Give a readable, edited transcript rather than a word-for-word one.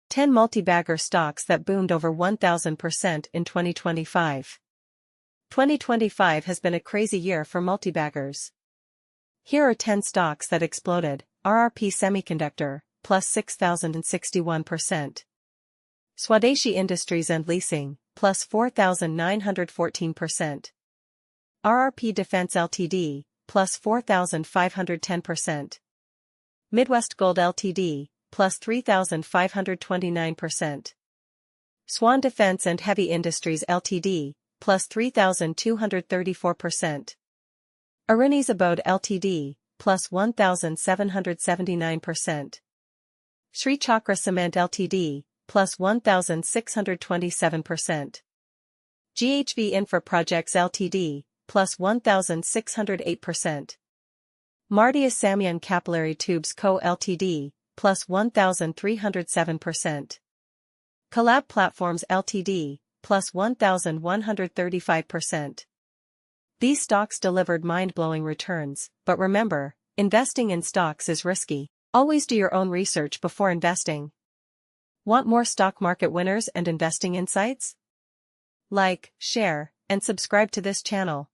10 multibagger stocks that boomed over 1,000% in 2025. 2025 has been a crazy year for multibaggers. Here are 10 stocks that exploded. RRP Semiconductor, plus 6,061%. Swadeshi Industries and Leasing, plus 4,914%. RRP Defense Ltd, plus 4,510%. Midwest Gold Ltd, plus 3,529%. Swan Defense and Heavy Industries Ltd, plus 3,234%. Aruni's Abode Ltd, plus 1,779%. Sri Chakra Cement Ltd, plus 1,627%. GHV Infra Projects Ltd, plus 1,608%. Mardia Samyang Capillary Tubes Co. Ltd, plus 1,307%. Collab Platforms Ltd, plus 1,135%. These stocks delivered mind-blowing returns, but remember, investing in stocks is risky. Always do your own research before investing. Want more stock market winners and investing insights? Like, share, and subscribe to this channel.